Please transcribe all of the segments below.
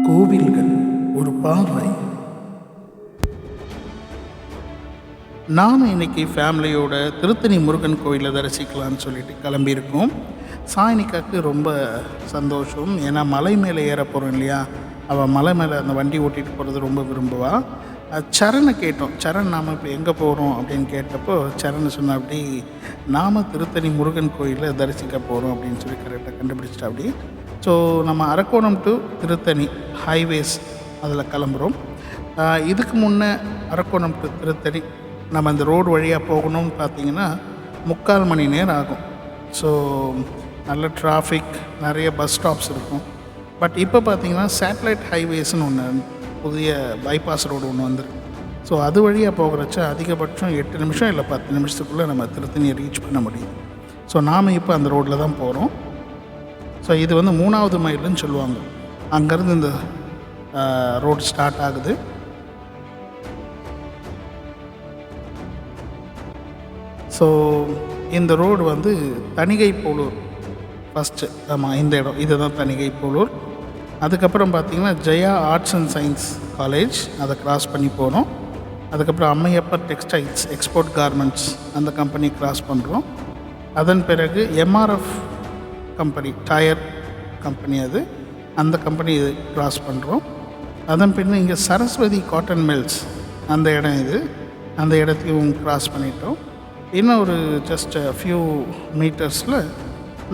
கோவில்கள் ஒரு பார்வை. நாம் இன்னைக்கு ஃபேமிலியோட திருத்தணி முருகன் கோயிலை தரிசிக்கலான்னு சொல்லிட்டு கிளம்பியிருக்கோம். சாயனிக்காக்கு ரொம்ப சந்தோஷம். ஏன்னா மலை மேலே ஏற போகிறோம் இல்லையா, அவள் மலை மேலே அந்த வண்டி ஓட்டிகிட்டு போகிறது ரொம்ப விரும்புவா. சரணை கேட்டோம், சரண் நாம் இப்போ எங்கே போகிறோம் அப்படின்னு கேட்டப்போ சரண் சொன்ன அப்படி நாம் திருத்தணி முருகன் கோயிலை தரிசிக்க போகிறோம் அப்படின்னு சொல்லி கரெக்டாக கண்டுபிடிச்சிட்டா அப்படி. ஸோ நம்ம அரக்கோணம் டு திருத்தணி ஹைவேஸ் அதில் கிளம்புறோம். இதுக்கு முன்னே அரக்கோணம் டு திருத்தணி நம்ம இந்த ரோடு வழியாக போகணும்னு பார்த்திங்கன்னா 3/4 மணி நேரம் ஆகும். ஸோ நல்ல டிராஃபிக், நிறைய பஸ் ஸ்டாப்ஸ் இருக்கும். பட் இப்போ பார்த்திங்கன்னா சேட்டலைட் ஹைவேஸ்னு ஒன்று, புதிய பைபாஸ் ரோடு ஒன்று வந்துருக்கு. ஸோ அது வழியாக போகிறச்ச அதிகபட்சம் 8 நிமிஷம் இல்லை 10 நிமிஷத்துக்குள்ளே நம்ம திருத்தணியை ரீச் பண்ண முடியும். ஸோ நாம் இப்போ அந்த ரோட்டில் தான் போகிறோம். ஸோ இது வந்து 3வது மைல்னு சொல்லுவாங்க. அங்கேருந்து இந்த ரோடு ஸ்டார்ட் ஆகுது. ஸோ இந்த ரோடு வந்து தணிகை போலூர் ஃபஸ்ட்டு. ஆமாம், இந்த இடம் இதுதான் தணிகை போலூர். அதுக்கப்புறம் பார்த்திங்கன்னா Jaya arts and science college, அதை க்ராஸ் பண்ணி போகிறோம். அதுக்கப்புறம் அம்மையப்பர் டெக்ஸ்டைல்ஸ் எக்ஸ்போர்ட் கார்மெண்ட்ஸ், அந்த கம்பெனி க்ராஸ் பண்ணுறோம். அதன் பிறகு எம்ஆர்எஃப் கம்பெனி, டயர் கம்பெனி, அது அந்த கம்பெனி இது க்ராஸ் பண்ணுறோம். அதன் பின்ன இங்கே சரஸ்வதி காட்டன் மில்ஸ், அந்த இடம் இது, அந்த இடத்தையும் க்ராஸ் பண்ணிட்டோம். இன்னும் ஒரு ஜஸ்ட் ஃபியூ மீட்டர்ஸில்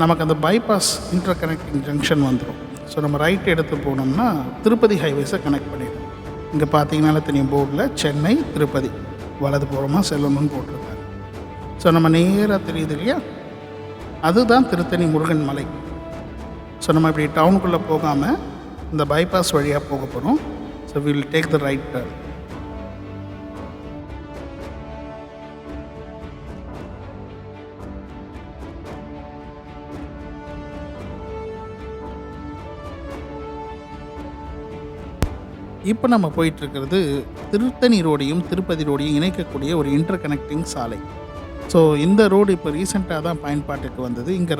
நமக்கு அந்த பைபாஸ் இன்டர் கனெக்டிங் ஜங்ஷன் வந்துடும். ஸோ நம்ம ரைட் எடுத்து போனோம்னா திருப்பதி ஹைவேஸை கனெக்ட் பண்ணிடும். இங்கே பார்த்தீங்கன்னாலே தெரியும் போர்டில் சென்னை திருப்பதி வலது புறமாக செல்லணும்னு போட்டிருக்காங்க. ஸோ நம்ம நேராக தெரியுது இல்லையா, அதுதான் திருத்தணி முருகன் மலை. ஸோ நம்ம இப்படி டவுனுக்குள்ளே போகாமல் இந்த பைபாஸ் வழியாக போக போகிறோம். So will take the right turn. இப்போ நம்ம போயிட்டுருக்கிறது திருத்தணி ரோடையும் திருப்பதி ரோடையும் இணைக்கக்கூடிய ஒரு இன்டர் கனெக்டிங் சாலை. ஸோ இந்த ரோடு இப்போ ரீசெண்டாக தான் பயன்பாட்டுக்கு வந்தது. இங்கே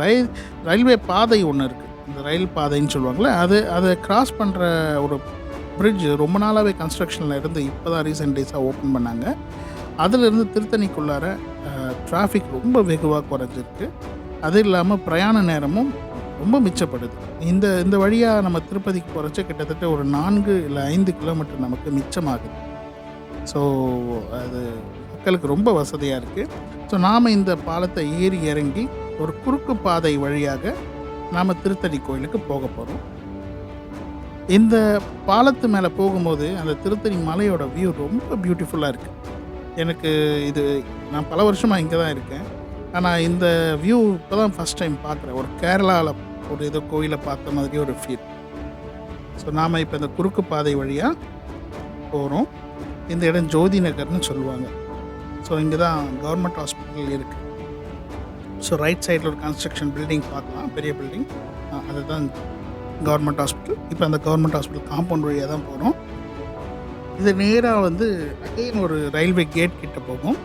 ரயில்வே பாதை ஒன்று இருக்குது, இந்த ரயில் பாதைன்னு சொல்லுவாங்களே, அதை கிராஸ் பண்ணுற ஒரு பிரிட்ஜ் ரொம்ப நாளாகவே கன்ஸ்ட்ரக்ஷனில் இருந்து இப்போ தான் ரீசெண்ட் டேஸாக ஓப்பன் பண்ணாங்க. அதிலிருந்து திருத்தணிக்குள்ளார டிராஃபிக் ரொம்ப வெகுவாக குறைஞ்சிருக்கு. அது இல்லாமல் பிரயாண நேரமும் ரொம்ப மிச்சப்படுது. இந்த வழியாக நம்ம திருப்பதிக்கு போகிறச்ச கிட்டத்தட்ட ஒரு 4 இல்லை 5 கிலோமீட்டர் நமக்கு மிச்சமாகுது. ஸோ அது மக்களுக்கு ரொம்ப வசதியாக இருக்குது. ஸோ நாம் இந்த பாலத்தை ஏறி இறங்கி ஒரு குறுக்கு பாதை வழியாக நாம் திருத்தணி கோயிலுக்கு போக போகிறோம். இந்த பாலத்து மேலே போகும்போது அந்த திருத்தணி மலையோட வியூ ரொம்ப பியூட்டிஃபுல்லாக இருக்குது. எனக்கு இது, நான் பல வருஷமாக இங்கே தான் இருக்கேன், ஆனால் இந்த வியூ இப்போ தான் ஃபஸ்ட் டைம் பார்க்குறேன். ஒரு கேரளாவில் ஒரு ஏதோ கோயிலை பார்த்த மாதிரி ஒரு ஃபீல். ஸோ நாம் இப்போ இந்த குறுக்கு பாதை வழியாக போகிறோம். இந்த இடம் ஜோதி நகர்னு சொல்லுவாங்க. ஸோ இங்கே தான் கவர்மெண்ட் ஹாஸ்பிட்டல் இருக்குது. ஸோ ரைட் சைடில் ஒரு கன்ஸ்ட்ரக்ஷன் பில்டிங் பார்க்கலாம், பெரிய பில்டிங், அதுதான் கவர்மெண்ட் ஹாஸ்பிட்டல். இப்போ அந்த கவர்மெண்ட் ஹாஸ்பிட்டல் காம்பவுண்ட் வழியாக தான் போகிறோம். இது நேராக வந்து அகைன் ஒரு ரயில்வே கேட் கிட்ட போகும்.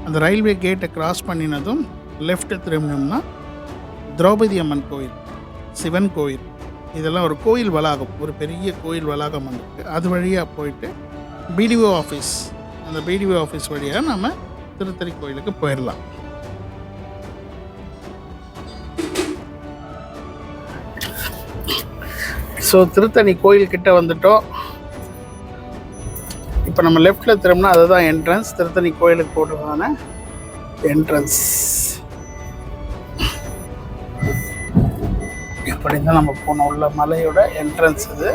அந்த ரயில்வே கேட்டை கிராஸ் பண்ணினதும் லெஃப்ட் திரும்பினோம்னா திரௌபதி அம்மன் கோயில், சிவன் கோயில், இதெல்லாம் ஒரு கோயில் வளாகம், ஒரு பெரிய கோயில் வளாகம் வந்துருக்கு. அது வழியாக போயிட்டு பிடிஓ ஆஃபீஸ், அந்த பிடிஓ ஆஃபீஸ் வழியாக நம்ம திருத்தணி கோயிலுக்கு போயிடலாம். ஸோ திருத்தணி கோயில்கிட்ட வந்துட்டோம். இப்போ நம்ம லெஃப்டில் திரும்பினா அதுதான் என்ட்ரன்ஸ், திருத்தணி கோயிலுக்கு போட்டுருக்கான என்ட்ரன்ஸ். இப்படி தான் நம்ம போன உள்ள மலையோட என்ட்ரன்ஸ் இது.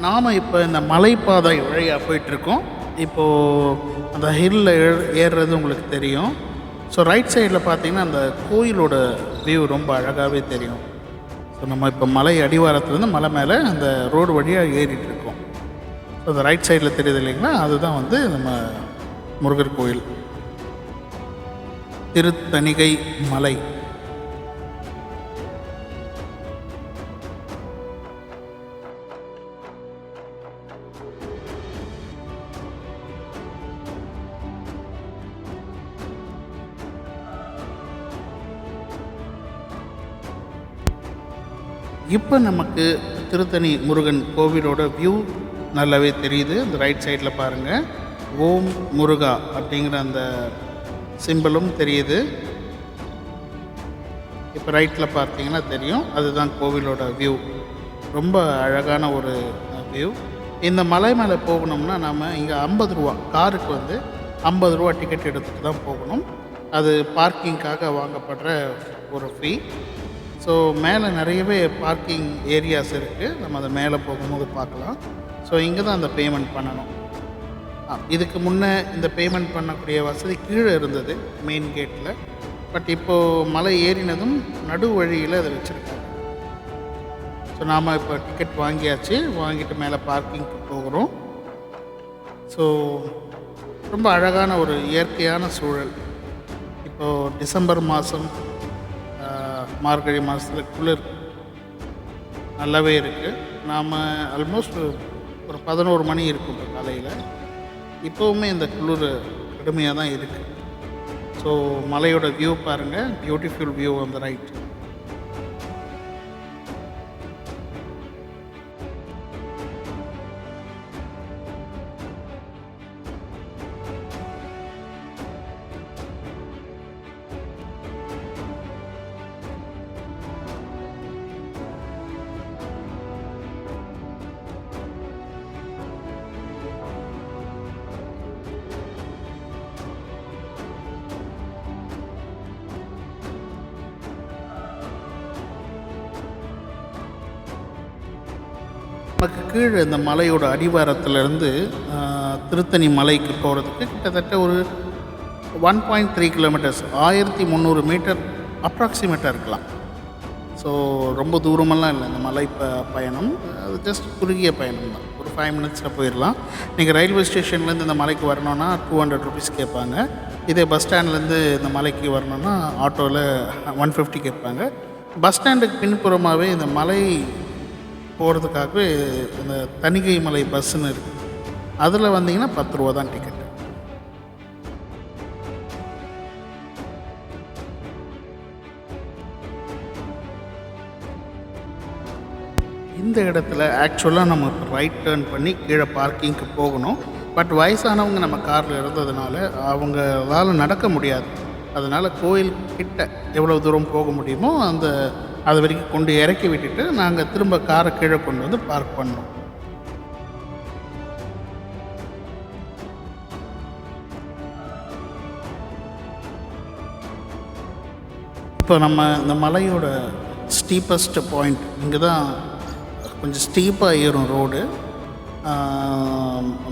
நாம் இப்போ இந்த மலைப்பாதை வழியாக போயிட்டுருக்கோம். இப்போது அந்த ஹில்லில் ஏறுறது உங்களுக்கு தெரியும். ஸோ ரைட் சைடில் பார்த்திங்கன்னா அந்த கோயிலோட வியூ ரொம்ப அழகாகவே தெரியும். ஸோ நம்ம இப்போ மலை அடிவாரத்துலேருந்து மலை மேலே அந்த ரோடு வழியாக ஏறிட்டுருக்கோம். அந்த ரைட் சைடில் தெரியுது இல்லைங்களா, அதுதான் வந்து நம்ம முருகர் கோயில், திருத்தணிகை மலை. இப்போ நமக்கு திருத்தணி முருகன் கோவிலோட வியூ நல்லாவே தெரியுது. அந்த ரைட் சைடில் பாருங்கள், ஓம் முருகா அப்படிங்கிற அந்த சிம்பிளும் தெரியுது. இப்போ ரைட்டில் பார்த்தீங்கன்னா தெரியும், அதுதான் கோவிலோட வியூ. ரொம்ப அழகான ஒரு வியூ. இந்த மலை மேலே போகணும்னா நம்ம இங்கே 50 ரூபா, காருக்கு வந்து 50 ரூபா டிக்கெட் எடுத்துகிட்டு தான் போகணும். அது பார்க்கிங்காக வாங்கப்படுற ஒரு ஃபீ. ஸோ மேலே நிறையவே பார்க்கிங் ஏரியாஸ் இருக்குது, நம்ம அதை மேலே போகும்போது பார்க்கலாம். ஸோ இங்கே தான் அந்த பேமெண்ட் பண்ணணும். இதுக்கு முன்னே இந்த பேமெண்ட் பண்ணக்கூடிய வசதி கீழே இருந்தது மெயின் கேட்டில். பட் இப்போது மலை ஏறினதும் நடு வழியில் அதை வச்சுருக்காங்க. ஸோ நாம் இப்போ டிக்கெட் வாங்கியாச்சு, வாங்கிட்டு மேலே பார்க்கிங்க்கு போகிறோம். ஸோ ரொம்ப அழகான ஒரு இயற்கையான சூழல். இப்போது டிசம்பர் மாதம், மார்கழி மாதத்தில் குளிர் நல்லாவே இருக்குது. நாம் ஆல்மோஸ்ட் ஒரு 11 மணி இருக்கும் இப்போ காலையில். இப்போவுமே இந்த குளிர் கடுமையாக தான் இருக்குது. ஸோ மலையோட வியூ பாருங்கள், beautiful view on the right. நமக்கு கீழே இந்த மலையோட அடிவாரத்திலேருந்து திருத்தணி மலைக்கு போகிறதுக்கு கிட்டத்தட்ட ஒரு 1.3 கிலோமீட்டர்ஸ், 1300 மீட்டர் அப்ராக்சிமேட்டாக இருக்கலாம். ஸோ ரொம்ப தூரமெல்லாம் இல்லை இந்த மலை பயணம். அது ஜஸ்ட் குறுகிய பயணம் தான், ஒரு 5 மினிட்ஸில் போயிடலாம். நீங்கள் ரயில்வே ஸ்டேஷன்லேருந்து இந்த மலைக்கு வரணுன்னா 200 ருபீஸ் கேட்பாங்க. இதே பஸ் ஸ்டாண்ட்லேருந்து இந்த மலைக்கு வரணுன்னா ஆட்டோவில் 150 கேட்பாங்க. பஸ் ஸ்டாண்டுக்கு பின்புறமாகவே இந்த மலை போகிறதுக்காகவே இந்த தணிகை மலை பஸ்ஸுன்னு இருக்குது. அதில் வந்தீங்கன்னா 10 ரூபா தான் டிக்கெட்டு. இந்த இடத்துல ஆக்சுவலாக நம்ம ரைட் டேர்ன் பண்ணி கீழே பார்க்கிங்க்கு போகணும். பட் வயசானவங்க நம்ம காரில் இருந்ததுனால அவங்களால நடக்க முடியாது. அதனால் கோயில் கிட்ட எவ்வளோ தூரம் போக முடியுமோ அது வரைக்கும் கொண்டு இறக்கி விட்டுட்டு நாங்கள் திரும்ப காரை கீழே கொண்டு வந்து பார்க் பண்ணோம். இப்போ நம்ம இந்த மலையோட ஸ்டீப்பஸ்ட் பாயிண்ட் இங்கே தான். கொஞ்சம் ஸ்டீப்பாக ஏறும் ரோடு.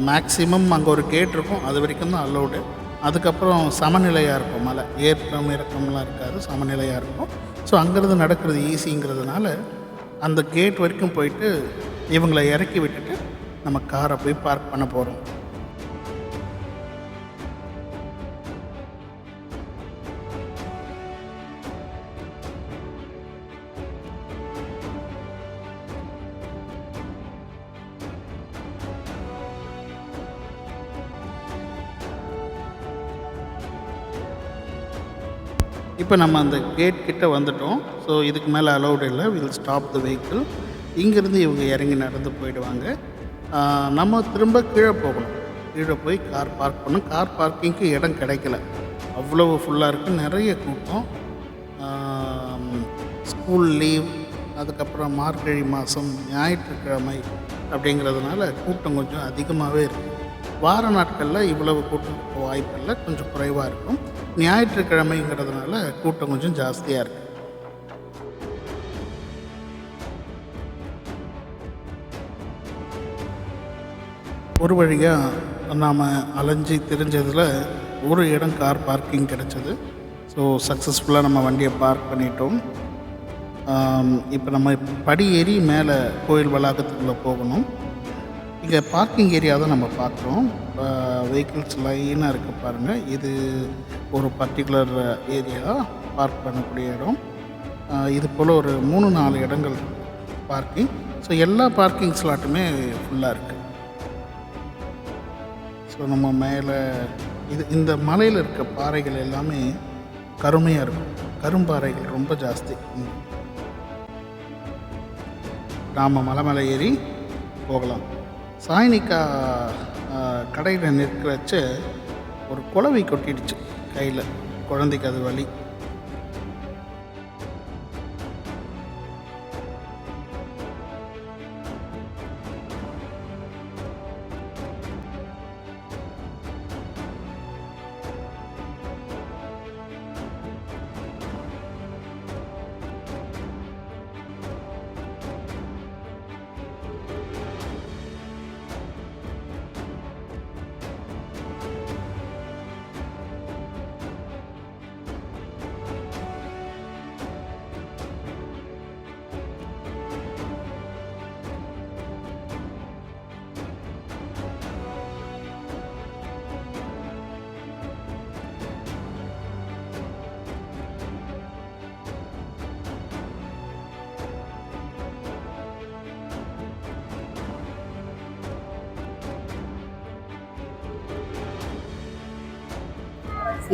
மேக்ஸிமம் அங்கே ஒரு கேட் இருக்கும், அது வரைக்கும் தான் அலோடு. அதுக்கப்புறம் சமநிலையாக இருக்கும், மலை ஏற்றம் இறக்கம்லாம் இருக்காது, சமநிலையாக இருக்கும். ஸோ அங்கேருந்து நடக்கிறது ஈஸிங்கிறதுனால அந்த கேட் வரைக்கும் போயிட்டு இவங்களை இறக்கி விட்டுட்டு நம்ம காரை போய் பார்க் பண்ண போகிறோம். இப்போ நம்ம அந்த கேட் கிட்ட வந்துட்டோம். ஸோ இதுக்கு மேலே அலௌடு இல்லை, வில் ஸ்டாப் த வெஹிக்கிள். இங்கேருந்து இவங்க இறங்கி நடந்து போயிடுவாங்க. நம்ம திரும்ப கீழே போகணும். கீழே போய் கார் பார்க் பண்ணணும். கார் பார்க்கிங்க்கு இடம் கிடைக்கல, அவ்வளவு ஃபுல்லாக இருக்குது, நிறைய கூட்டம். ஸ்கூல் லீவ், அதுக்கப்புறம் மார்கழி மாதம், ஞாயிற்றுக்கிழமை அப்படிங்கிறதுனால கூட்டம் கொஞ்சம் அதிகமாகவே இருக்குது. வார நாட்களில் இவ்வளவு கூட்டம் வாய்ப்பில்லை, கொஞ்சம் குறைவாக இருக்கும். ஞாயிற்றுக்கிழமைங்கிறதுனால கூட்டம் கொஞ்சம் ஜாஸ்தியாக இருக்குது. ஒரு வழியாக நாம் அலைஞ்சி தெரிஞ்சதில் ஒரு இடம் கார் பார்க்கிங் கிடச்சிது. ஸோ சக்ஸஸ்ஃபுல்லாக நம்ம வண்டியை பார்க் பண்ணிட்டோம். இப்போ நம்ம படி ஏறி மேலே கோயில் வளாகத்துக்குள்ளே போகணும். இங்கே பார்க்கிங் ஏரியா தான் நம்ம பார்க்குறோம். வெஹிக்கிள்ஸ் லைனாக இருக்குது பாருங்கள். இது ஒரு பர்டிகுலர் ஏரியா பார்க் பண்ணக்கூடிய இடம். இது போல் ஒரு 3-4 இடங்கள் பார்க்கிங். ஸோ எல்லா பார்க்கிங் ஸ்லாட்டுமே ஃபுல்லாக இருக்குது. ஸோ நம்ம மேலே இந்த மலையில் இருக்க பாறைகள் எல்லாமே கருமையாக இருக்கும். கரும்பாறைகள் ரொம்ப ஜாஸ்தி. நாம் மலை மேலே ஏறி போகலாம். சாய்னிக்கா கடையில் நிற்கிறச்ச ஒரு குளவி கொட்டிடுச்சு கையில். குழந்தைக்கு அது வலி.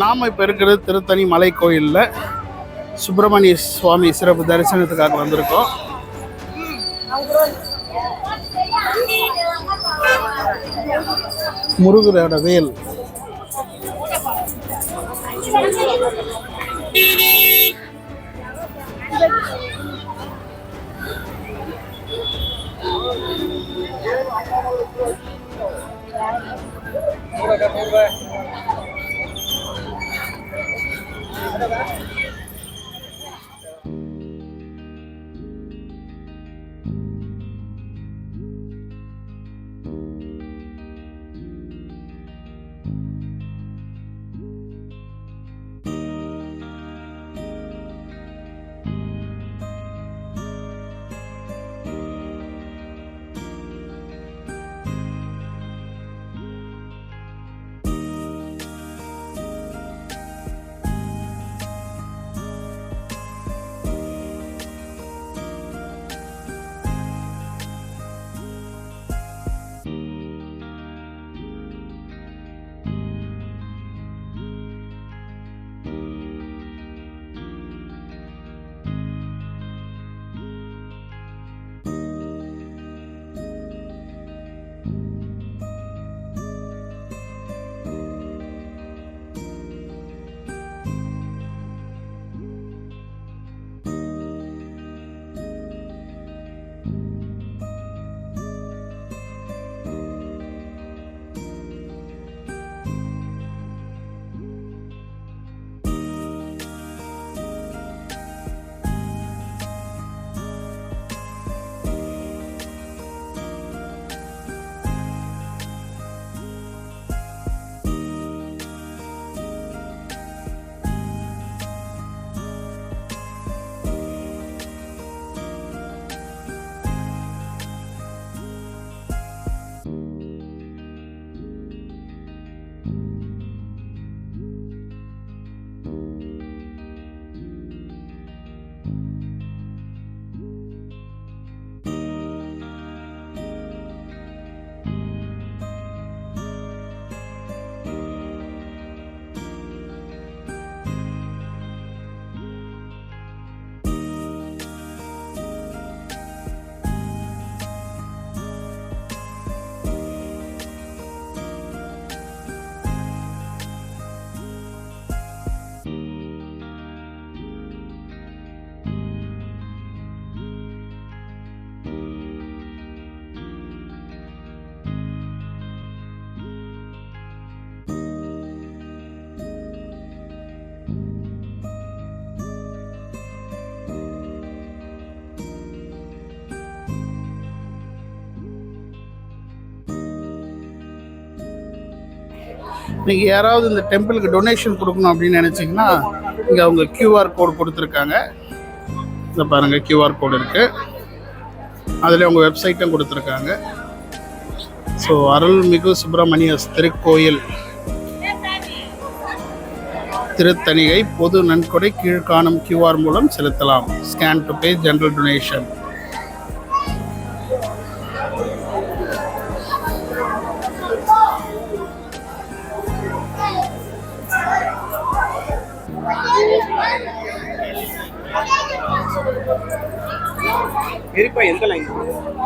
நாம் இப்போ இருக்கிறது திருத்தணி மலை கோயிலில் சுப்பிரமணிய சுவாமி சிறப்பு தரிசனத்துக்காக வந்திருக்கோம். முருகரோட வேல். நீங்கள் யாராவது இந்த டெம்பிளுக்கு டொனேஷன் கொடுக்கணும் அப்படின்னு நினச்சிங்கன்னா இங்கே அவங்க கியூஆர் கோடு கொடுத்துருக்காங்க. இதை பாருங்கள், கியூஆர் கோடு இருக்குது. அதில் அவங்க வெப்சைட்டும் கொடுத்துருக்காங்க. ஸோ அருள்மிகு சுப்பிரமணியஸ் திருக்கோயில் திருத்தணிகை பொது நன்கொடை கீழ்காணும் QR மூலம் செலுத்தலாம். Scan to pay general donation.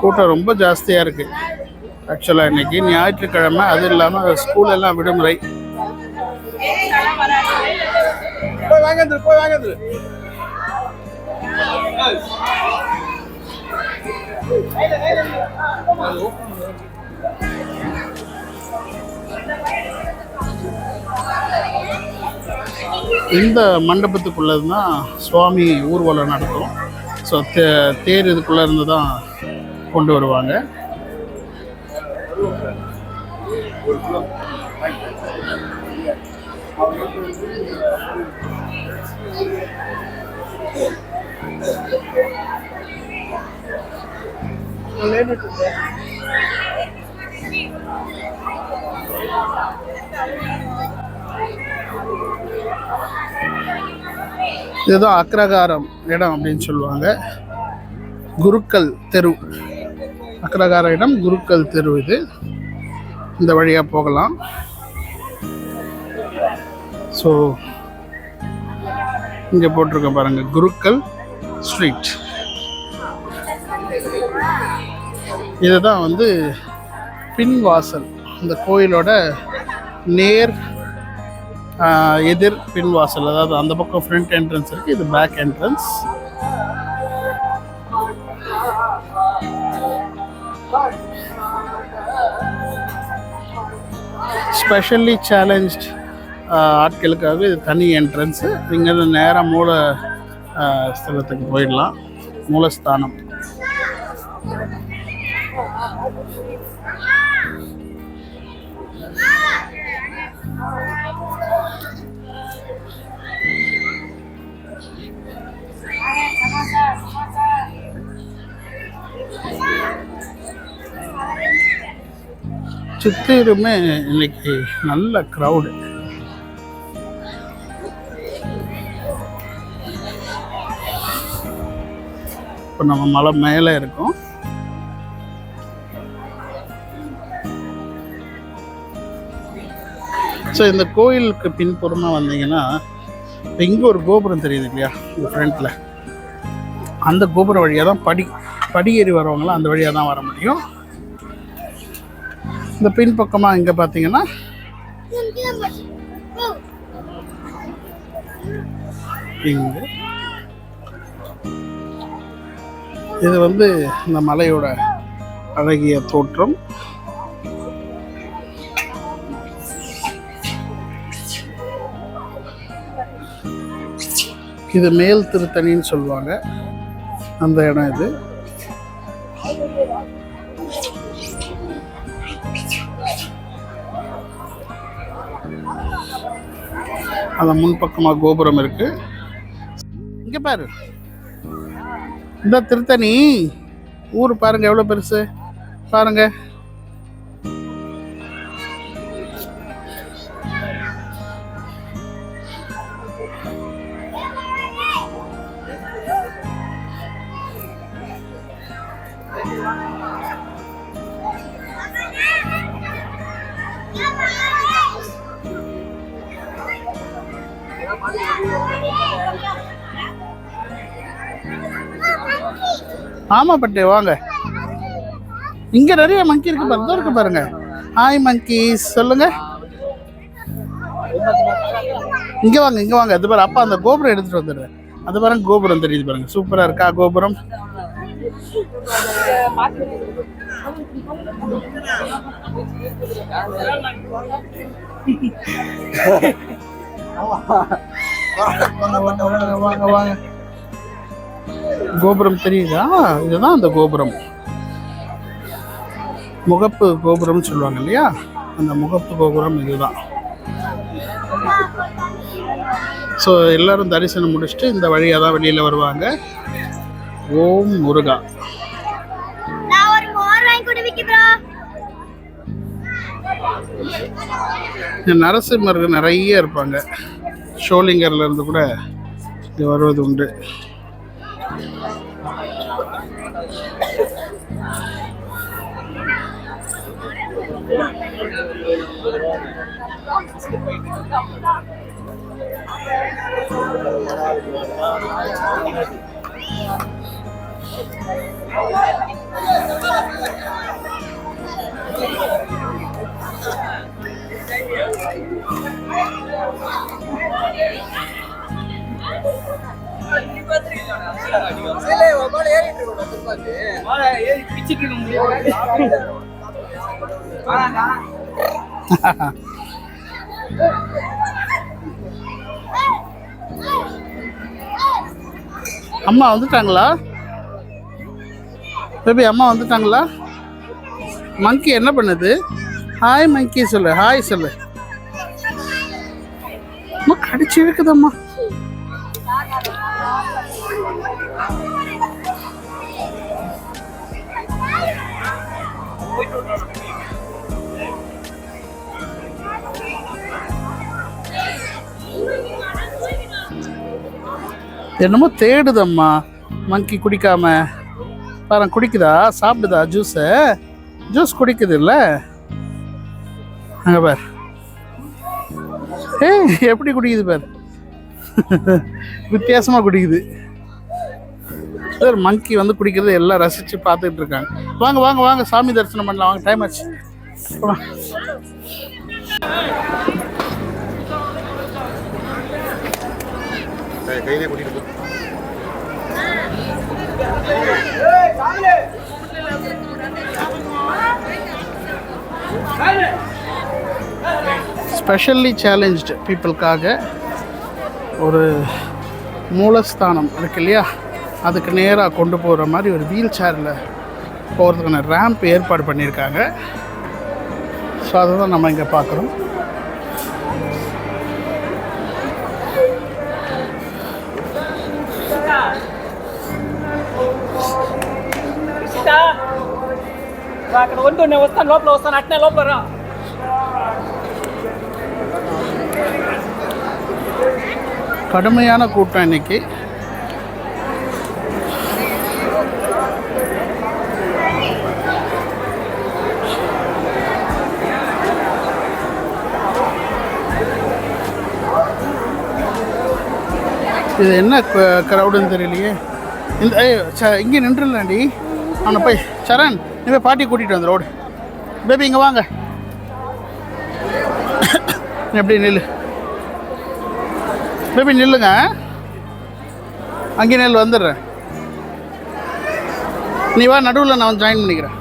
கூட்டம் ரொம்ப ஜாஸ்தியாக இருக்குது. ஆக்சுவலாக இன்னைக்கு ஞாயிற்றுக்கிழமை, அது இல்லாமல் ஸ்கூல் எல்லாம் விடுமுறை. இந்த மண்டபத்துக்குள்ளது தான் சுவாமி ஊர்வலம் நடக்கும். ஸோ தேர் இதுக்குள்ளே இருந்து தான் கொண்டு வருவாங்க. இதுதான் அக்ரகாரம் இடம் அப்படின்னு சொல்லுவாங்க. குருக்கள் தெரு, அக்ரகார இடம் குருக்கள் தெரு. இது இந்த வழியாக போகலாம். ஸோ இங்கே போட்டிருக்க பாருங்க, குருக்கள் ஸ்ட்ரீட். இதுதான் வந்து பின்வாசல். இந்த கோயிலோட நேர் எதிர் பின்வாசல். அதாவது அந்த பக்கம் ஃப்ரண்ட் என்ட்ரன்ஸ் இருக்குது, இது பேக் என்ட்ரன்ஸ். ஸ்பெஷலி சேலஞ்ச்ட் ஆட்களுக்காக இது தனி என்ட்ரன்ஸு. இங்கேருந்து நேராக மூல ஸ்தலத்துக்கு போயிடலாம், மூலஸ்தானம். சுத்திருமே இன்னைக்கு நல்ல க்ரௌடு. இப்போ நம்ம மலை மேலே இருக்கோம். ஸோ இந்த கோயிலுக்கு பின்புறமாக வந்தீங்கன்னா இங்கே ஒரு கோபுரம் தெரியுது இல்லையா, இந்த ஃப்ரண்ட்டில். அந்த கோபுரம் வழியாக தான் படியேறி வரவங்களாம் அந்த வழியாக தான் வர முடியும். இந்த பின்பக்கமாக இங்கே பார்த்தீங்கன்னா இங்கே இது வந்து இந்த மலையோட அழகிய தோற்றம். இது மேல் திருத்தணின்னு சொல்லுவாங்க, அந்த இடம் இது. அந்த முன்பக்கமாக கோபுரம் இருக்கு. இங்க பாரு, இந்த திருத்தணி ஊர் பாருங்க எவ்வளவு பெருசு பாருங்க. ஆமா பட்டே வாங்க, இங்க நிறைய மங்கி இருக்கு பாருங்க, இருக்கு பாருங்க. ஹாய் மங்கீஸ், சொல்லுங்க. இங்க வாங்க, இங்க வாங்க. அது பாரு, அப்பா அந்த கோபுரம் எடுத்துட்டு வந்துடுறேன். அது பாருங்க, கோபுரம் தெரியுது பாருங்க, சூப்பரா இருக்கா கோபுரம். வாங்க வாங்க, கோபுரம் தெரியுதா? இதுதான் அந்த கோபுரம், முகப்பு கோபுரம் சொல்லுவாங்க இல்லையா, அந்த முகப்பு கோபுரம் இதுதான். ஸோ எல்லாரும் தரிசனம் முடிச்சுட்டு இந்த வழியாக தான் வெளியில் வருவாங்க. ஓம் முருகா. நரசிம்மர்கள் நிறைய இருப்பாங்க. ஷோலிங்கர்ல இருந்து கூட இது வருவது உண்டு. அம்மா வந்துட்டாங்களா பேபி? அம்மா வந்துட்டாங்களா? மங்கி என்ன பண்ணுது? ஹாய் மங்கி சொல்லு, ஹாய் சொல்லு. அம்மா கடிச்சு இருக்குதம்மா. என்னமோ தேடுதம்மா மங்கி. குடிக்காம பாரு, குடிக்குதா? சாப்பிடுதா? ஜூஸ் குடிக்குது இல்லை? அங்கே பார், எப்படி குடிக்குது பார். வித்தியாசமாக குடிக்குது சார். மங்கி வந்து குடிக்கிறது எல்லாம் ரசித்து பார்த்துட்டு இருக்காங்க. வாங்க வாங்க வாங்க, சாமி தரிசனம் பண்ணலாம் வாங்க, டைம் ஆச்சு. கையிலே கூட்டிட்டு போ. ஸ்பெஷல்லி சேலஞ்ச்டு பீப்புளுக்காக ஒரு மூலஸ்தானம் இருக்கு இல்லையா, அதுக்கு நேராக கொண்டு போகிற மாதிரி ஒரு வீல் சேரில் போகிறதுக்கான ரேம்ப் ஏற்பாடு பண்ணியிருக்காங்க. ஸோ அதை தான் நம்ம இங்கே பார்க்குறோம். கடுமையான கூட்டம் இன்னைக்கு. இது என்ன க்ரௌடுன்னு தெரியலையே. இங்கே நின்றுலாண்டி. அவனை போய் சரண், நீ போய் பாட்டி கூட்டிகிட்டு வந்து ரோடு. பேபி இங்கே வாங்க, எப்படி நில்லு பேபி, நில்லுங்க. அங்கே நெல் வந்துடுறேன். நீ வா, நடுவில் நான் வந்து ஜாயின் பண்ணிக்கிறேன்.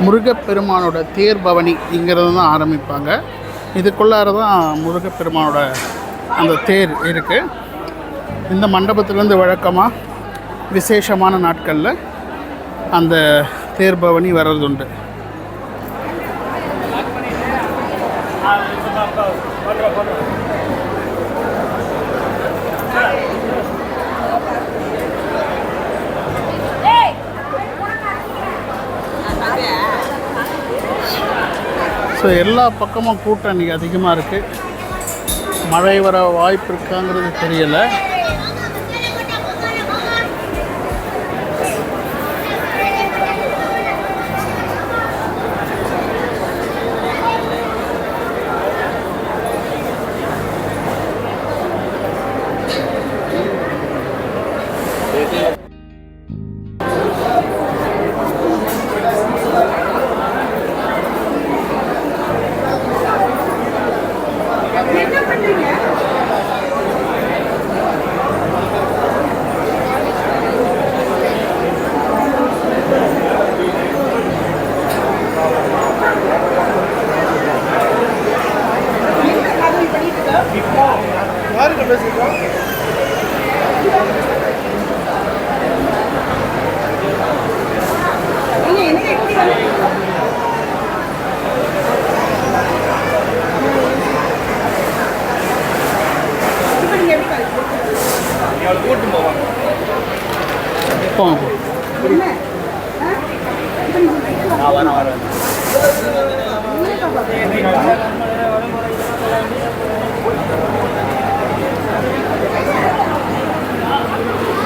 முருகப்பெருமானோட தேர் பவனி இங்கிறது தான் ஆரம்பிப்பாங்க. இதுக்குள்ளார தான் முருகப்பெருமானோட அந்த தேர் இருக்குது. இந்த மண்டபத்திலேருந்து வழக்கமாக விசேஷமான நாட்களில் அந்த தேர் பவனி வர்றதுண்டு. ஸோ எல்லா பக்கமும் கூட்டம் இன்றைக்கி அதிகமாக இருக்குது. மழை வர வாய்ப்பு இருக்காங்கிறது தெரியலை.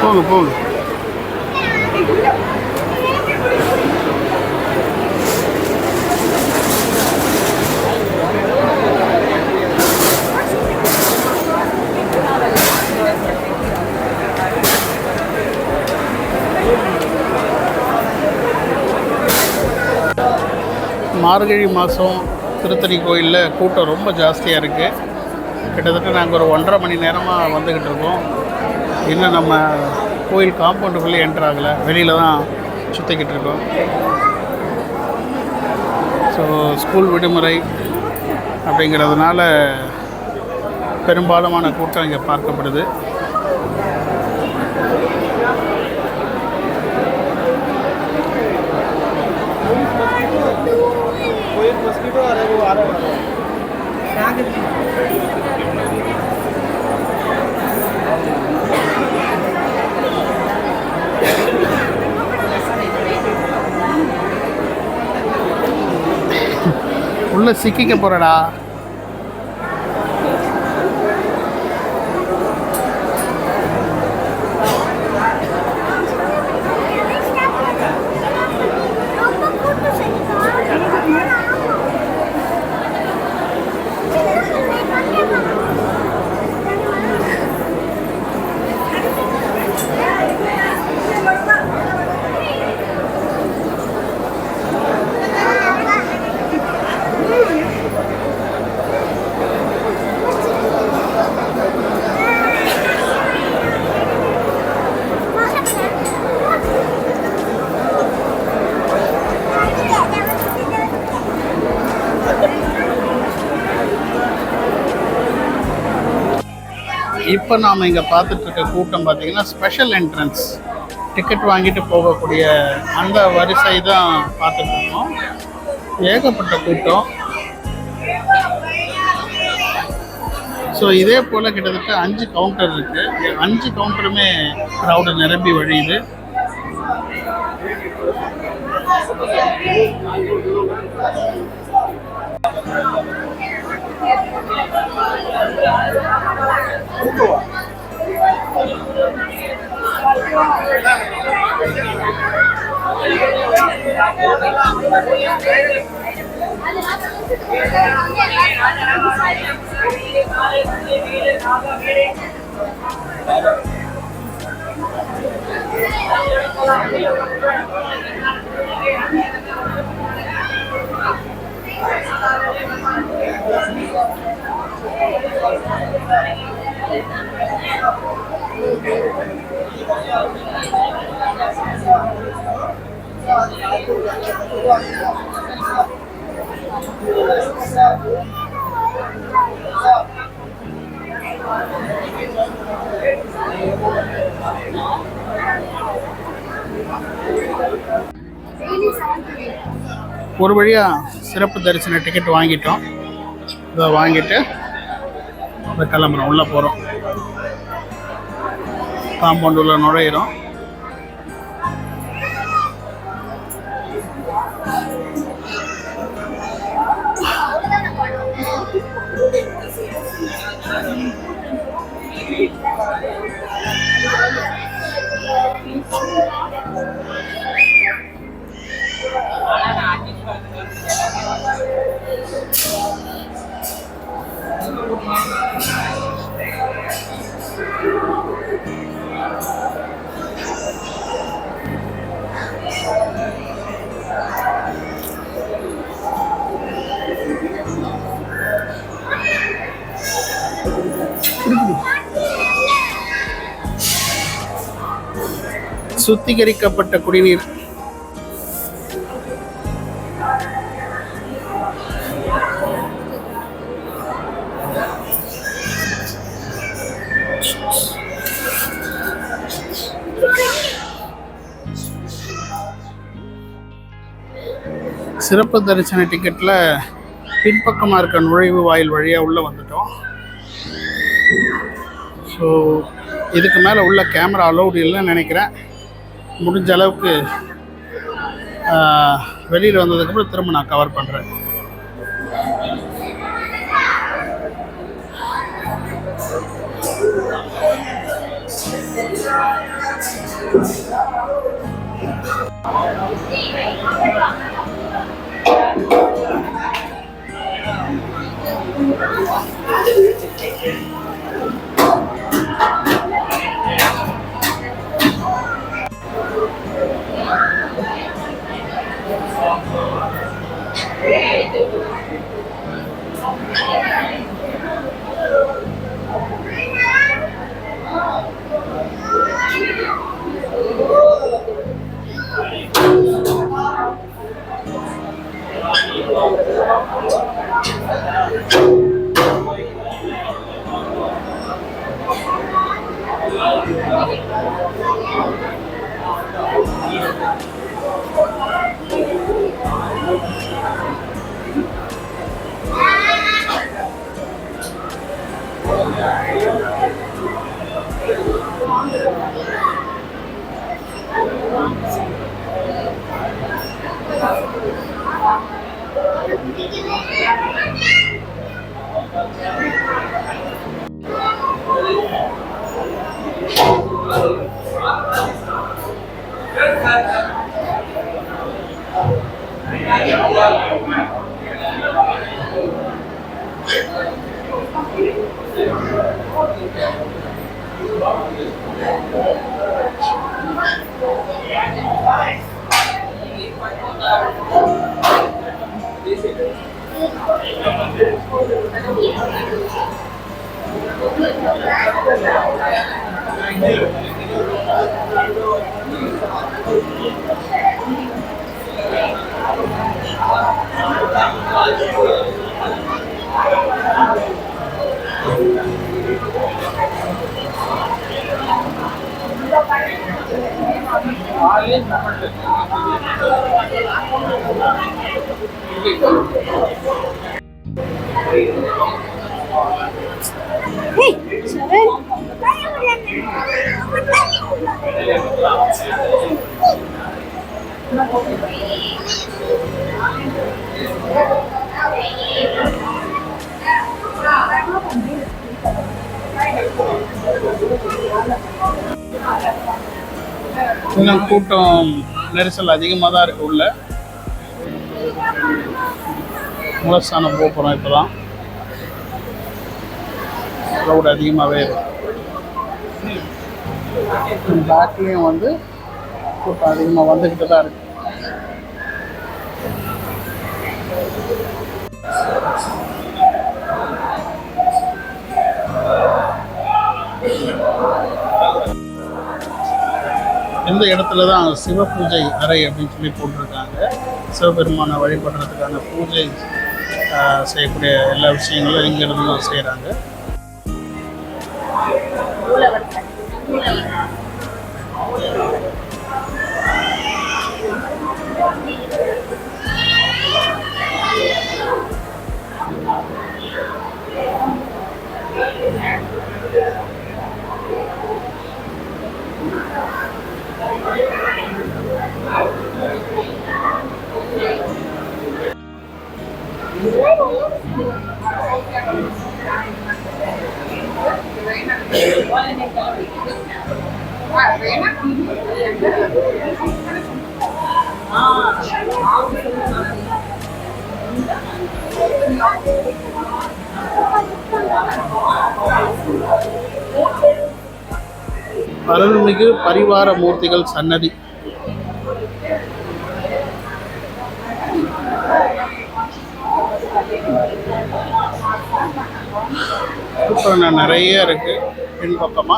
போங்க போங்க. மார்கழி மாதம் திருத்தணி கோயிலில் கூட்டம் ரொம்ப ஜாஸ்தியாக இருக்குது. கிட்டத்தட்ட நாங்கள் ஒரு 1.5 மணி நேரமாக வந்துக்கிட்டு இருக்கோம். இன்னும் நம்ம கோயில் காம்பவுண்டுக்குள்ளே என்ட்ரு ஆகலை, வெளியில் தான் சுற்றிக்கிட்டு இருக்கோம். ஸோ ஸ்கூல் விடுமுறை அப்படிங்கிறதுனால பெரும்பாலுமான கூட்டம் இங்கே பார்க்கப்படுது. உள்ள சிக்கிக்க போறடா. இப்போ நாம் இங்கே பார்த்துட்ருக்க கூட்டம் பார்த்திங்கன்னா ஸ்பெஷல் என்ட்ரன்ஸ் டிக்கெட் வாங்கிட்டு போகக்கூடிய அந்த வரிசை தான் பார்த்துட்ருக்கோம். ஏகப்பட்ட கூட்டம். ஸோ இதே போல் கிட்டத்தட்ட 5 கவுண்டர் இருக்குது. 5 கவுண்டருமே க்ரௌடு நிரம்பி வழியுது. ஒரு வழியாக சிறப்பு தரிசன டிக்கெட் வாங்கிட்டோம். இதை வாங்கிட்டு இப்போ கிளம்புறோம், உள்ளே போகிறோம். காம்பவுண்ட் உள்ள நுழையிறோம். சுத்திகரிக்கப்பட்ட குடிநீர். சிறப்பு தரிசன டிக்கெட்டில் பின்பக்கமாக இருக்க நுழைவு வாயில் வழியாக உள்ளே வந்துட்டோம். ஸோ இதுக்கு மேலே உள்ள கேமரா அலௌடு இல்லைன்னு நினைக்கிறேன். முடிஞ்ச அளவுக்கு வெளியில் வந்ததுக்கப்புறம் திரும்ப நான் கவர் பண்ணுறேன். இன்னும் கூட்டம் நெரிசல் அதிகமாக தான் இருக்குது. உள்ள மூலஸ்தானம் போக போகிறோம். இப்போ தான் க்ரௌட் அதிகமாகவே இருக்குது. பேக்லேயும் வந்து கூட்டம் அதிகமாக வந்துக்கிட்டு தான் இருக்குது. இந்த இடத்துல தான் சிவ பூஜை அறை அப்படின்னு சொல்லி போட்டிருக்காங்க. சிவபெருமானை வழிபடுறதுக்கான பூஜை செய்யக்கூடிய எல்லா விஷயங்களும் இங்கிருந்து தான் செய்கிறாங்க. அருள்மிகு பரிவார மூர்த்திகள் சன்னதி. கூட்டம் நிறைய இருக்கு பின்பக்கமா.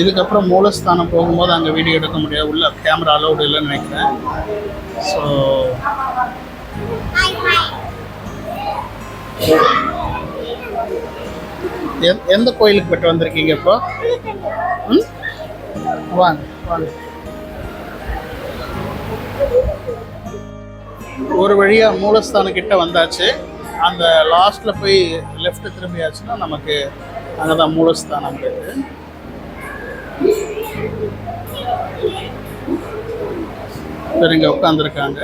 இதுக்கப்புறம் மூலஸ்தானம் போகும்போது அங்கே வீடியோ எடுக்க முடியாது, உள்ள கேமரா அலௌடு இல்லைன்னு நினைக்கிறேன். ஸோ எந்த கோயிலுக்கு போய்ட்டு வந்திருக்கீங்க இப்போ? வாங்க வாங்க. ஒரு வழியாக மூலஸ்தானம் கிட்ட வந்தாச்சு. அந்த லாஸ்ட்டில் போய் லெஃப்ட் திரும்பியாச்சுன்னா நமக்கு அங்கே தான் மூலஸ்தானம் இருக்குது. இங்கே உட்காந்துருக்காங்க.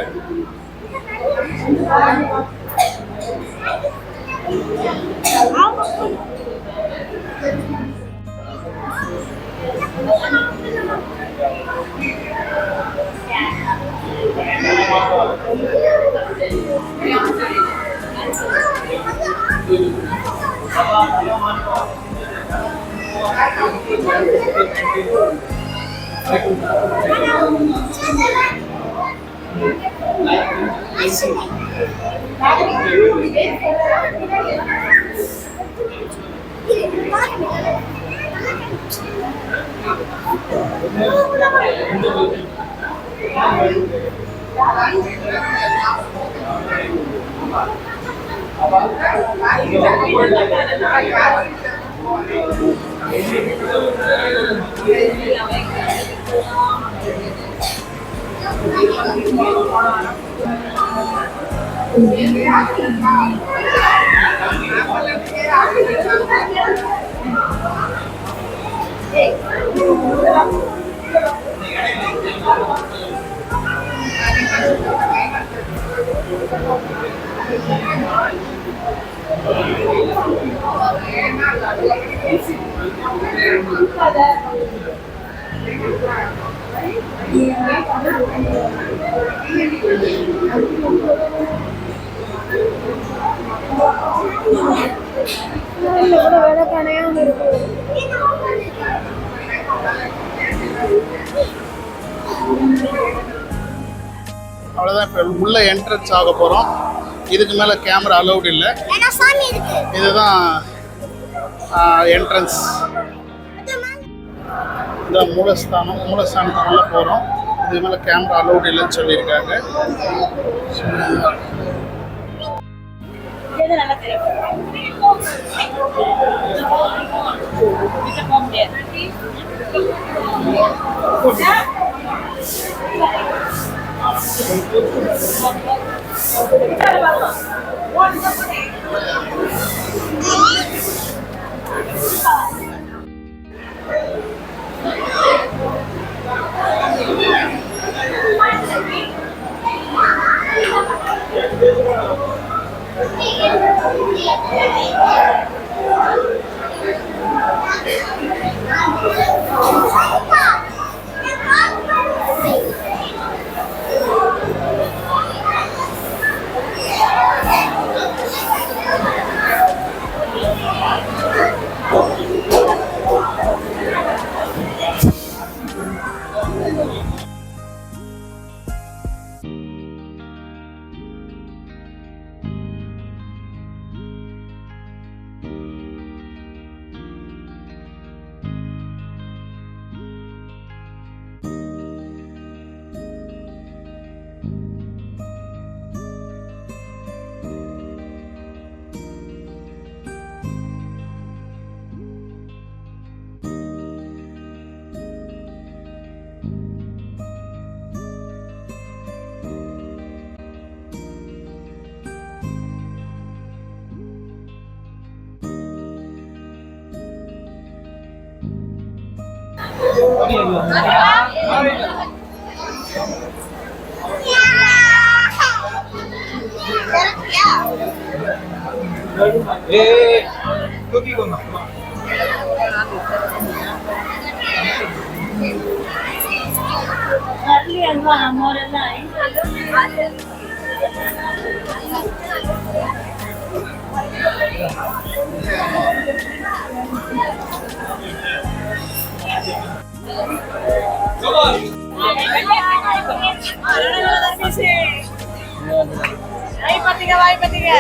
அவ்வளோதான். இப்போ உள்ள என்ட்ரன்ஸ் ஆக போகிறோம். இதுக்கு மேலே கேமரா அலௌட் இல்லை. இதுதான் என்ட்ரன்ஸ். இந்த மூலஸ்தானத்துக்குள்ளே போகிறோம். இதுக்கு மேலே கேமரா அலௌட் இல்லைன்னு சொல்லியிருக்காங்க. 여기 이건 나. Ahí patiga, va, ahí patiga.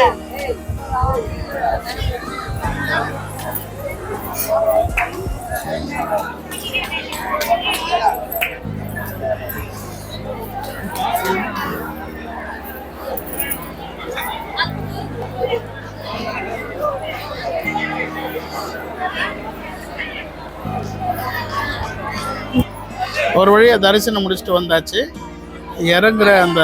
ஒரு வழியாக தரிசனம் முடிச்சுட்டு வந்தாச்சு. இறங்குற அந்த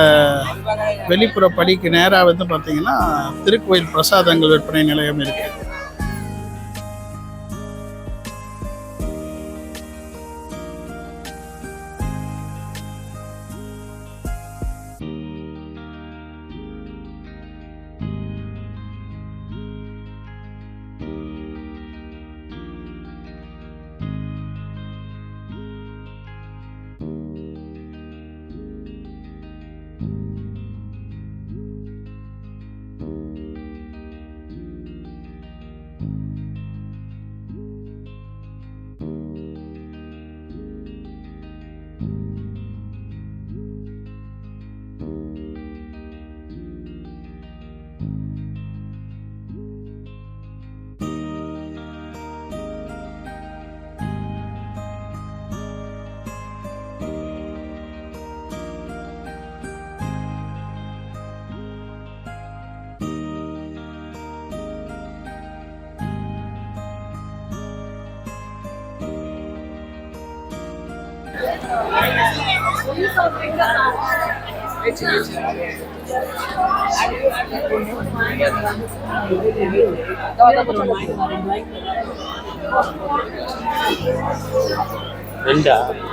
வெளிப்புற படிக்கு நேராக வந்து பார்த்தீங்கன்னா திருக்கோயில் பிரசாதங்கள் விற்பனை நிலையம் இருக்குது.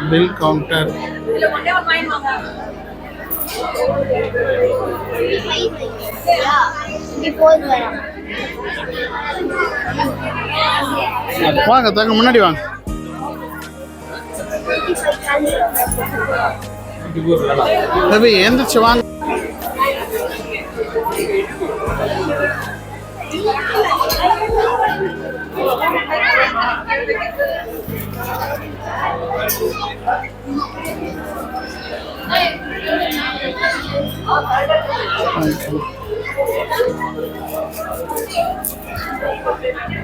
Bill counter. வாங்க தங்க முன்னாடி வாங்க. ரவி எந்திரிச்சு வாங்க.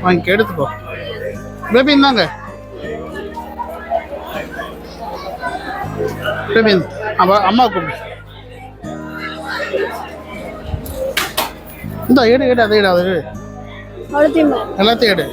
வாங்கி எடுத்துக்கோ பேபி. இந்தாங்க பேபி, அம்மா கூப்பிடு. இந்த எடு எடு, அதை எடு, அதை எடு, எல்லாத்தையும் எடு.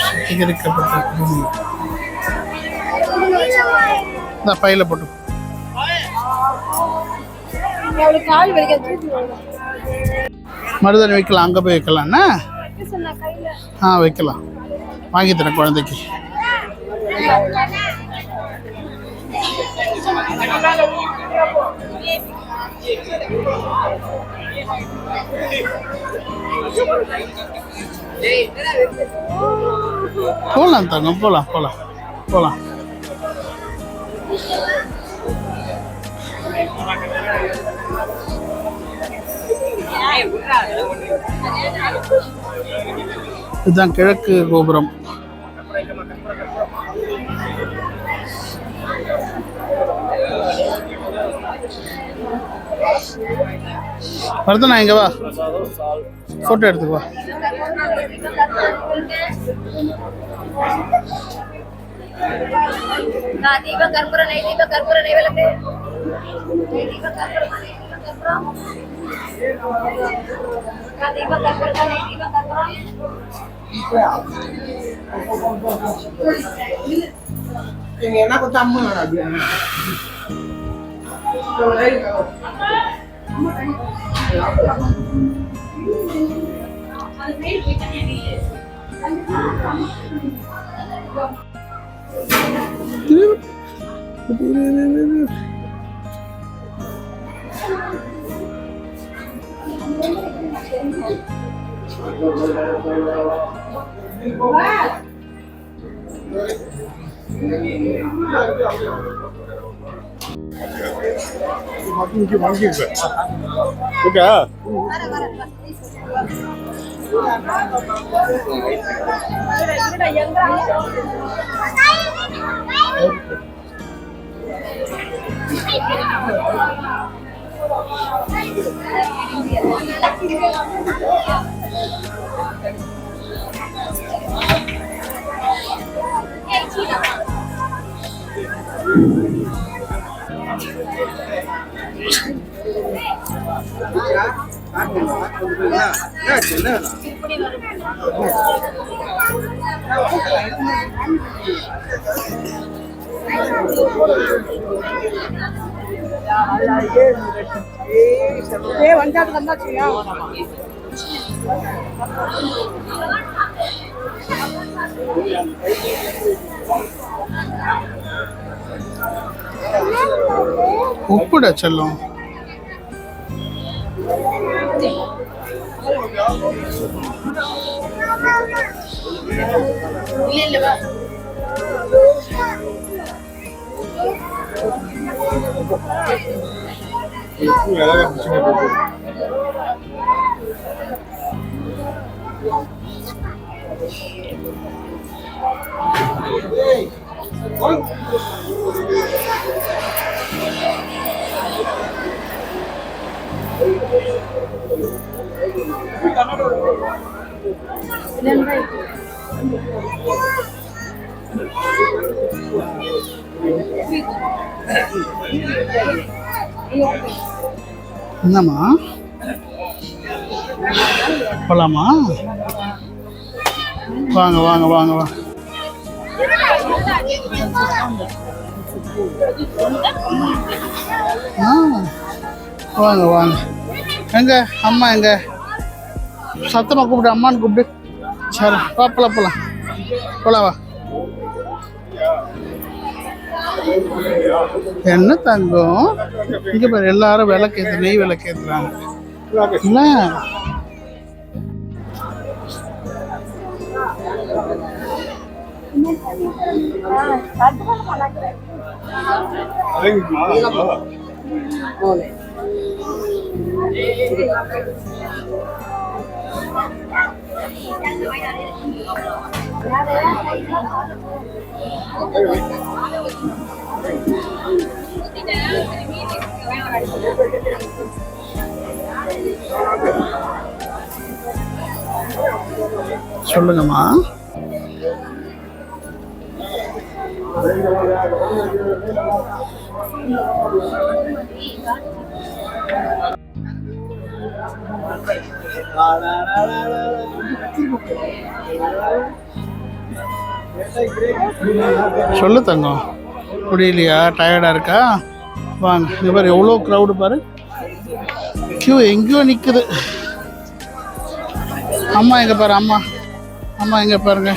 சுத்திகரிக்கப்பட்ட பூமி இந்த பையில போட்டு மருதாணி வைக்கலாம். அங்கே போய் வைக்கலாம்ண்ணா. வைக்கலாம். வாங்கி தரேன் குழந்தைக்கு. போகலாம் தங்கம், போகலாம் போகலாம் போகலாம். இதுதான் கிழக்கு கோபுரம். வருதுண்ணா, இங்க வா, போட்டோ எடுத்துக்கு வா. என்ன 이게 만개인 거야. 그러니까 원자도 간다치요. உப்புடா செல்லம். என்னம்மா போலாமா? வாங்க வாங்க வாங்க வாங்க. வாங்க வாங்க. எங்க அம்மா எங்க? சத்தமாக கூப்பிடு, அம்மான்னு கூப்பிடு. சரி வா போலாம் போலாம் போலாம் வா. என்ன தங்கம் இங்க பாரு, எல்லாரும் விளக்கேத்து, நெய் விளக்கேத்துறாங்க இல்ல? சொல்லுங்கம்மா. சொல்லு தங்கம், முடியலையா? டயர்டா இருக்கா? வாங்க. இங்க பாரு எவ்வளோ க்ரௌடு பாரு, கியூ எங்கேயோ நிற்குது. அம்மா எங்க பாரு, அம்மா அம்மா எங்க பாருங்க.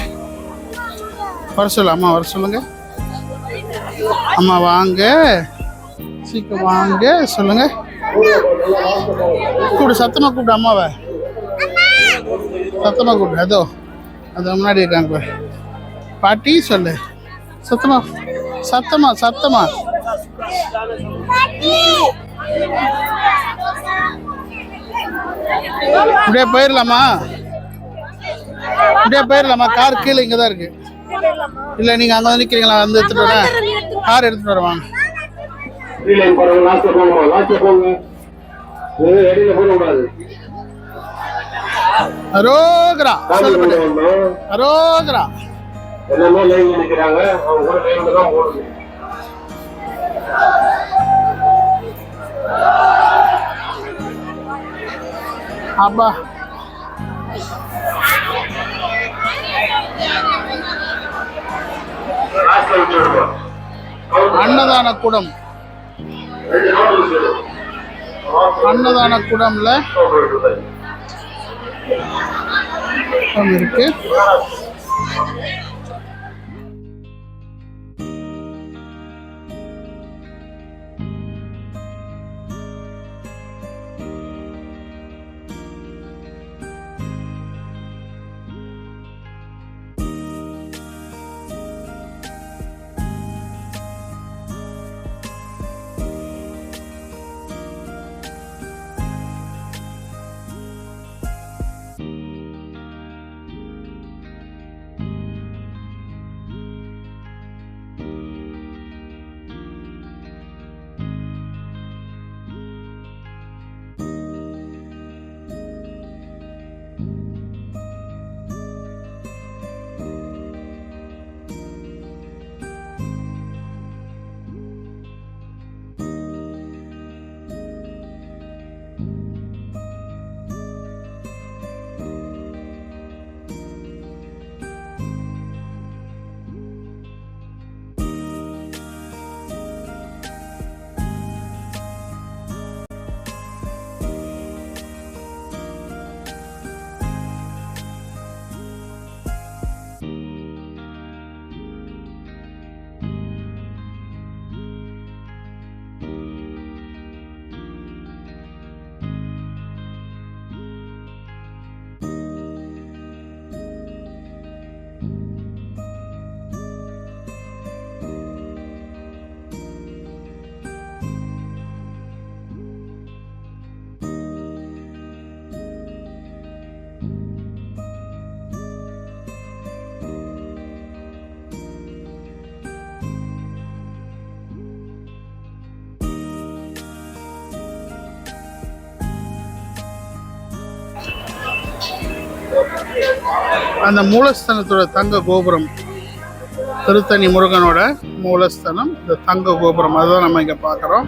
வர சொல்லு அம்மா, வர சொல்லுங்க. அம்மா வாங்க, சீக்கிரம் வாங்க சொல்லுங்க. கூப்பிடு, சத்தமாக கூப்பிடு அம்மாவை, சத்தமாக கூப்பிடு. அதோ அது முன்னாடி இருக்காங்க பாரு. பாட்டி சொல்லு, சத்தமா சத்தமா சத்தமா. இப்படியே போயிடலாமா? இப்படியே போயிடலாமா? கார் கீழே இங்கே தான் இருக்கு. இல்லை நீங்கள் அங்கே வந்து நிற்கிறீங்களா? வந்து எடுத்துகிட்டு வரேன், கார் எடுத்துகிட்டு வரேன். அரோகரா அரோகரா. அப்பா அன்னதான கூடம் அன்னதான குடம்ல இருக்கு. அந்த மூலஸ்தானத்தோட தங்க கோபுரம், திருத்தணி முருகனோட மூலஸ்தானம் இந்த தங்க கோபுரம், அதுதான் நம்ம இங்க பார்க்குறோம்.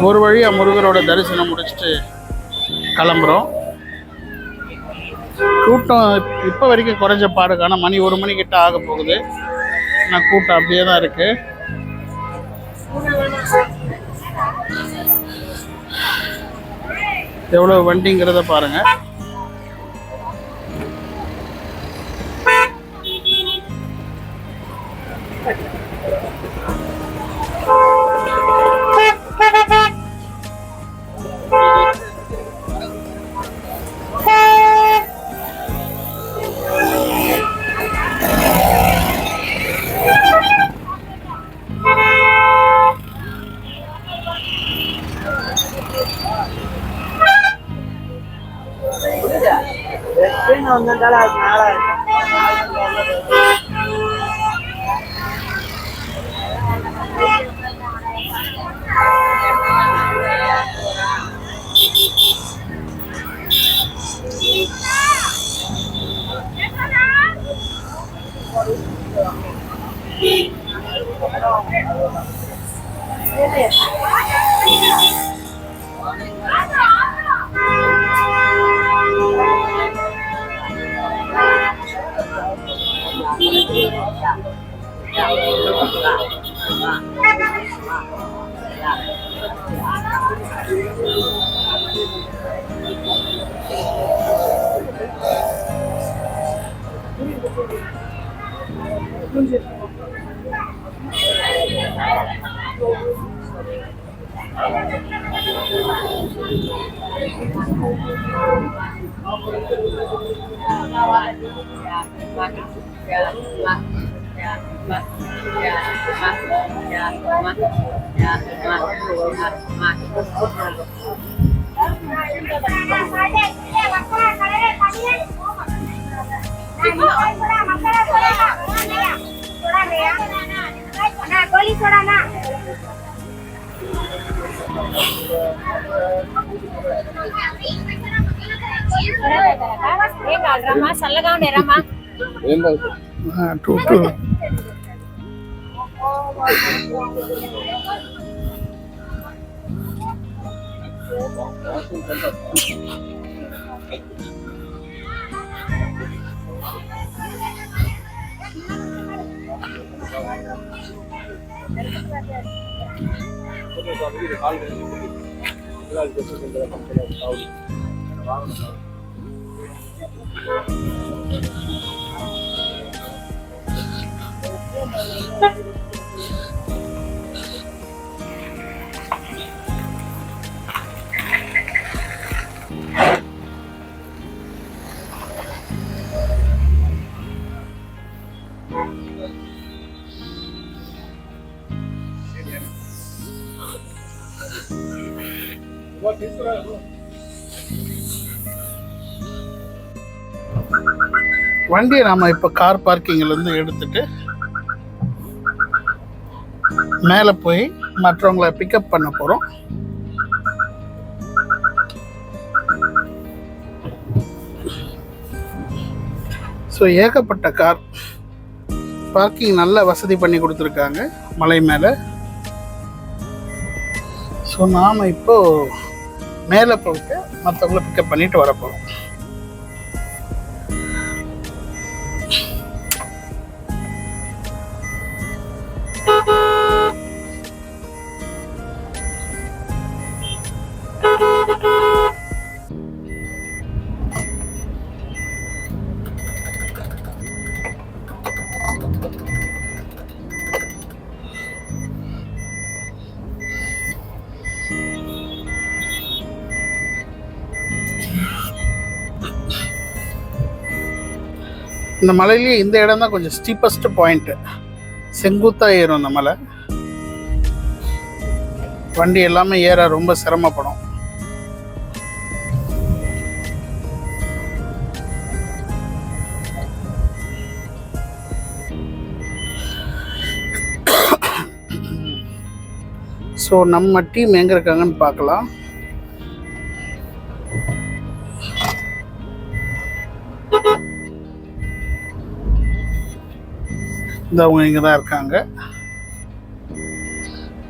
ஒரு வழியா முருகரோட தரிசனம் முடிச்சுட்டு கிளம்புறோம். கூட்டம் இப்போ வரைக்கும் குறைஞ்ச பாடுக்கான மணி 1 மணிக்கிட்ட ஆக போகுது. ஆனால் கூட்டம் அப்படியே தான் இருக்கு. எவ்வளோ வண்டிங்கிறத பாருங்க. టూ టూ வண்டியை நாம் இப்போ கார் பார்க்கிங்லேருந்து எடுத்துட்டு மேலே போய் மற்றவங்களை பிக்கப் பண்ண போகிறோம். ஸோ ஏகப்பட்ட கார் பார்க்கிங் நல்ல வசதி பண்ணி கொடுத்துருக்காங்க மலை மேலே. ஸோ நாம் இப்போ மேலே போயிட்டு மற்றவங்களை பிக்கப் பண்ணிட்டு வர போகிறோம். இந்த மலையிலேயே இந்த இடம் தான் கொஞ்சம் ஸ்டீப்பஸ்ட் பாயிண்ட்டு. செங்குத்தாக ஏறும் இந்த மலை. வண்டி எல்லாமே ஏற ரொம்ப சிரமப்படும். ஸோ நம்ம டீம் எங்கே இருக்காங்கன்னு பார்க்கலாம். இந்த அவங்க இங்கே தான் இருக்காங்க.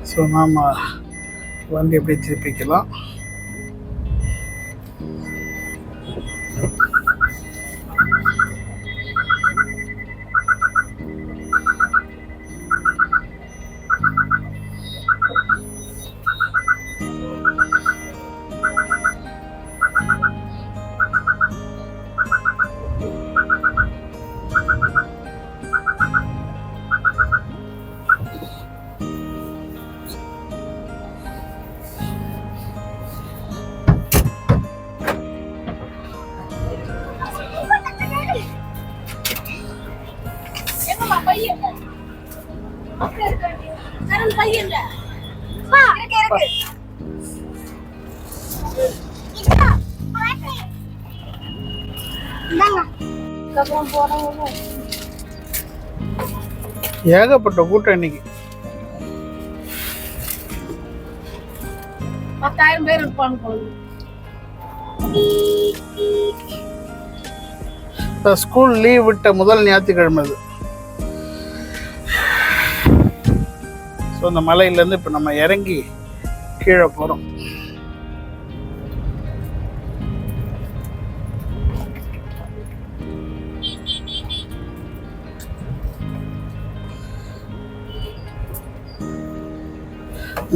ஸோ நாம் வண்டி எப்படி திருப்பிக்கலாம். ஏகப்பட்ட கூட்டம் இன்னைக்கு. 10,000 பேர் இருப்பாங்க போகுது. இப்போ ஸ்கூல் லீவ் விட்ட முதல் ஞாயிற்றுக்கிழமை அது. ஸோ இந்த மலையிலேருந்து இப்போ நம்ம இறங்கி கீழே போகிறோம்.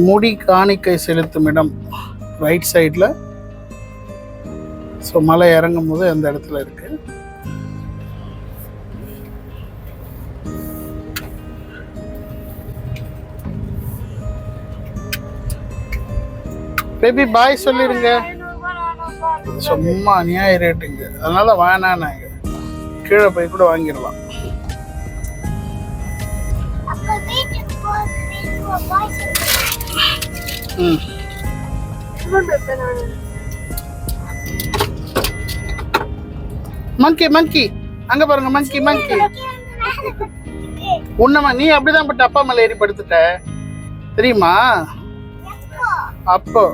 முடி காணிக்கை செலுத்தும் இடம் ரைட் சைடில். ஸோ மலை இறங்கும் போது அந்த இடத்துல இருக்கு. பேபி பாய் சொல்லிடுங்க. சும்மா அநியாய ரேட்டுங்க, அதனால வேணான்னாங்க. கீழே போய் கூட வாங்கிடலாம். ம் மங்கி மங்கி அங்க பாருங்க, மங்கி மங்கி. உன்னமா நீ அப்படிதான் பட்டு அப்பா மேல ஏறி படுத்துட்ட தெரியுமா? அப்போ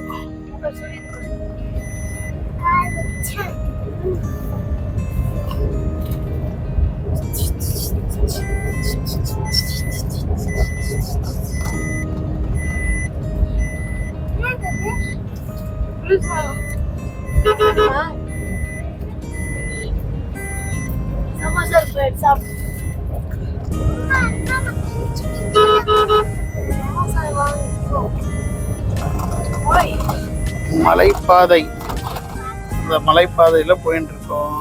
மலைப்பாதை, இந்த மலைப்பாதையில போயிட்டு இருக்கோம்.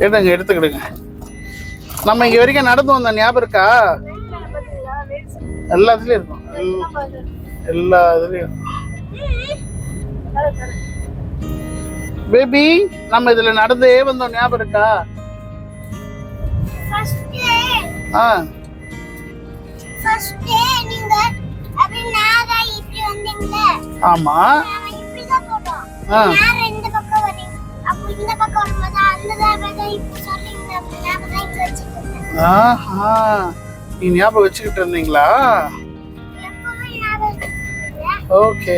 எடுங்க, எடுத்துக்கிடுங்க. நம்ம இங்க வரைக்கும் நடந்து வந்த ஞாபகம் இருக்கா? எல்லாத்துலயும் இருக்கும், எல்லா இதுலயும். பேபி, நம்ம இதுல நடந்தே வந்தோம், ஞாபகம் இருக்கா? ஆமா. நீ ஞாபகம் வச்சுக்கிட்டு இருந்தீங்களா? ஓகே.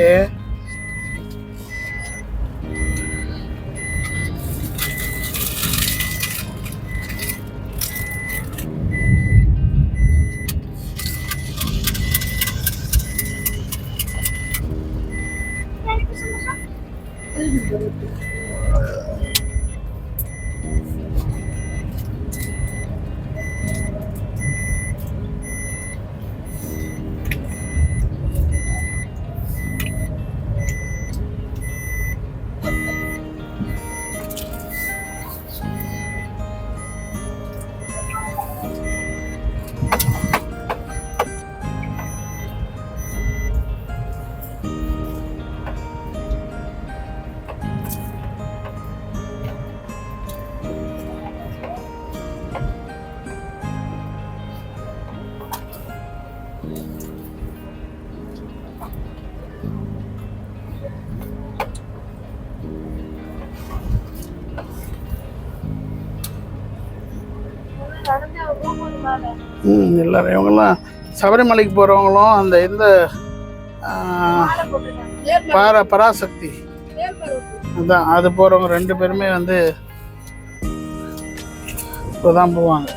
எல்லாரும் இவங்கெல்லாம் சபரிமலைக்கு போறவங்களும் அந்த இந்த பராசக்தி அதான் அது போறவங்க 2 பேருமே வந்து இப்போதான் போவாங்க.